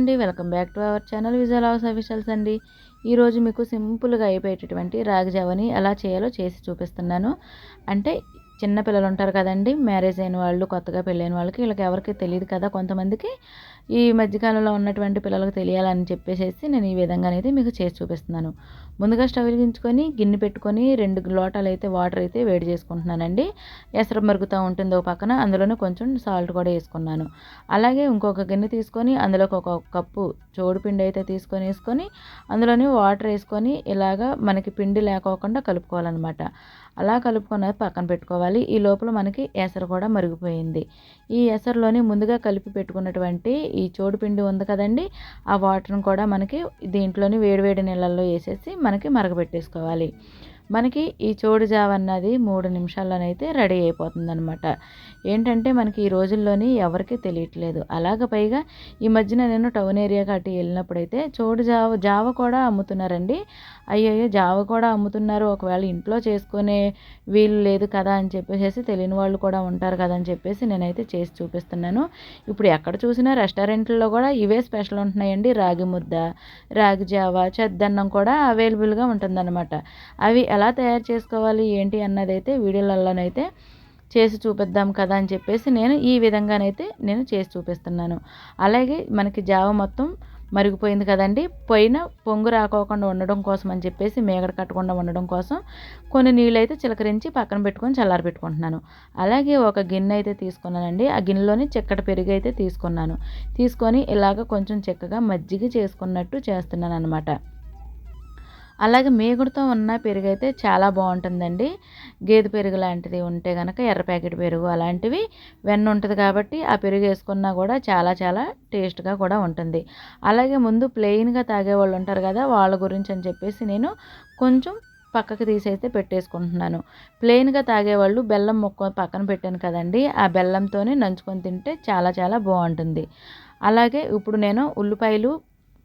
అండి, welcome back to our channel visual house officials అండి. ఈరోజు మీకు సింపుల్గా అయిపోయేటటువంటి రాగి జావని ఎలా చేయాలో చేసి చూపిస్తున్నాను. అంటే చిన్న పిల్లలు ఉంటారు కదండి, మ్యారేజ్ అయిన వాళ్ళు, కొత్తగా పెళ్ళైన వాళ్ళకి, వీళ్ళకి ఎవరికి తెలియదు కదా కొంతమందికి. ఈ మధ్యకాలంలో ఉన్నటువంటి పిల్లలకు తెలియాలని చెప్పేసి నేను ఈ విధంగా అనేది మీకు చేసి చూపిస్తున్నాను. ముందుగా స్టవ్ వెలిగించుకొని గిన్నె పెట్టుకొని 2 లోటాలు అయితే వాటర్ అయితే వేడి చేసుకుంటున్నానండి. ఎసరు మరుగుతూ ఉంటుంది ఒక పక్కన, అందులోనే కొంచెం సాల్ట్ కూడా వేసుకున్నాను. అలాగే ఇంకొక గిన్నె తీసుకొని అందులోకి ఒక కప్పు చోడుపిండి అయితే వేసుకొని అందులోని వాటర్ వేసుకొని ఇలాగా మనకి పిండి లేకోకుండా కలుపుకోవాలన్నమాట. అలా కలుపుకొని పక్కన పెట్టుకోవాలి. ఈ లోపల మనకి ఎసరు కూడా మరిగిపోయింది. ఈ ఎసరులోని ముందుగా కలిపి పెట్టుకున్నటువంటి ఈ చోడుపిండి ఉంది కదండి, ఆ వాటర్ని కూడా మనకి దీంట్లోని వేడివేడి నీళ్ళల్లో వేసేసి మనకి మరగబెట్టేసుకోవాలి. మనకి ఈ చోడు జావ అన్నది 3 నిమిషాల్లోనైతే రెడీ అయిపోతుందనమాట. ఏంటంటే మనకి ఈ రోజుల్లోని ఎవరికీ తెలియట్లేదు. అలాగ పైగా ఈ మధ్యన నేను టౌన్ ఏరియాకి అటు వెళ్ళినప్పుడైతే చోడు జావ కూడా అమ్ముతున్నారండి. అయ్యయ్యో, జావ కూడా అమ్ముతున్నారు, ఒకవేళ ఇంట్లో చేసుకునే వీలు లేదు కదా అని చెప్పేసి తెలియని వాళ్ళు కూడా ఉంటారు కదా అని చెప్పేసి నేనైతే చేసి చూపిస్తున్నాను. ఇప్పుడు ఎక్కడ చూసినా రెస్టారెంట్లలో కూడా ఇవే స్పెషల్ ఉంటున్నాయండి. రాగి ముద్ద, రాగి జావ, చెద్దన్నం కూడా అవైలబుల్గా ఉంటుందన్నమాట. అవి ఎలా తయారు చేసుకోవాలి ఏంటి అన్నదైతే వీడియోలలోనైతే చేసి చూపిద్దాం కదా అని చెప్పేసి నేను ఈ విధంగానైతే నేను చేసి చూపిస్తున్నాను. అలాగే మనకి జావ మొత్తం మరిగిపోయింది కదండి, పైన పొంగు రాకోకుండా ఉండడం కోసం అని చెప్పేసి, మేగడ కట్టకుండా ఉండడం కోసం కొన్ని నీళ్ళు అయితే చిలకరించి పక్కన పెట్టుకొని చల్లారి పెట్టుకుంటున్నాను. అలాగే ఒక గిన్నె అయితే తీసుకున్నానండి. ఆ గిన్నెలోని చిక్కటి పెరుగు అయితే తీసుకొని ఇలాగ కొంచెం చిక్కగా మజ్జిగ చేసుకున్నట్టు చేస్తున్నాను అనమాట. అలాగే మేగుడుతో ఉన్న పెరుగు అయితే చాలా బాగుంటుందండి. గేదె పెరుగు లాంటిది ఉంటే కనుక, ఎర్ర ప్యాకెట్ పెరుగు అలాంటివి, వెన్న ఉంటుంది కాబట్టి ఆ పెరుగు వేసుకున్నా కూడా చాలా చాలా టేస్ట్గా కూడా ఉంటుంది. అలాగే ముందు ప్లెయిన్గా తాగేవాళ్ళు ఉంటారు కదా, వాళ్ళ గురించి అని చెప్పేసి నేను కొంచెం పక్కకి తీసైతే పెట్టేసుకుంటున్నాను. ప్లెయిన్గా తాగేవాళ్ళు బెల్లం ముక్క పక్కన పెట్టాను కదండి, ఆ బెల్లంతోనే నంచుకొని తింటే చాలా చాలా బాగుంటుంది. అలాగే ఇప్పుడు నేను ఉల్లిపాయలు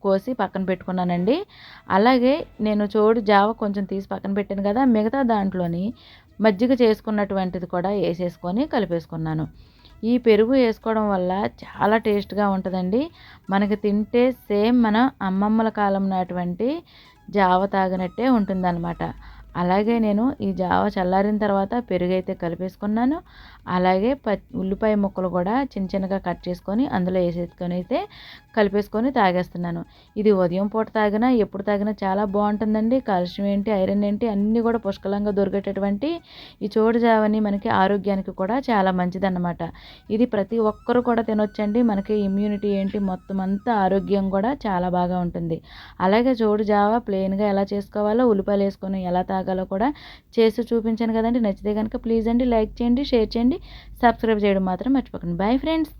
కోసి పక్కన పెట్టుకున్నానండి. అలాగే నేను చోడు జావ కొంచెం తీసి పక్కన పెట్టాను కదా, మిగతా దాంట్లోని మజ్జిగ చేసుకున్నటువంటిది కూడా వేసేసుకొని కలిపేసుకున్నాను. ఈ పెరుగు వేసుకోవడం వల్ల చాలా టేస్ట్గా ఉంటుందండి. మనకి తింటే సేమ్ మన అమ్మమ్మల కాలం నాటువంటి జావ తాగినట్టే ఉంటుందన్నమాట. అలాగే నేను ఈ జావ చల్లారిన తర్వాత పెరుగైతే కలిపేసుకున్నాను. అలాగే ఉల్లిపాయ ముక్కలు కూడా చిన్నగా కట్ చేసుకొని అందులో వేసేసుకొని అయితే కలిపేసుకొని తాగేస్తున్నాను. ఇది ఉదయం పూట తాగినా ఎప్పుడు తాగినా చాలా బాగుంటుందండి. కాల్షియం ఏంటి, ఐరన్ ఏంటి అన్నీ కూడా పుష్కలంగా దొరికేటటువంటి ఈ చోడు జావని మనకి ఆరోగ్యానికి కూడా చాలా మంచిదన్నమాట. ఇది ప్రతి ఒక్కరు కూడా తినొచ్చండి. మనకి ఇమ్యూనిటీ ఏంటి మొత్తం అంతా ఆరోగ్యం కూడా చాలా బాగా ఉంటుంది. అలాగే చోడు జావ ప్లెయిన్గా ఎలా చేసుకోవాలో, ఉల్లిపాయలు వేసుకొని ఎలా తాగాలో కూడా చేసి చూపించాను కదండి. నచ్చితే కనుక ప్లీజ్ అండి లైక్ చేయండి, షేర్ చేయండి, సబ్స్క్రైబ్ చేయడం మాత్రం మర్చిపోకండి. Bye friends.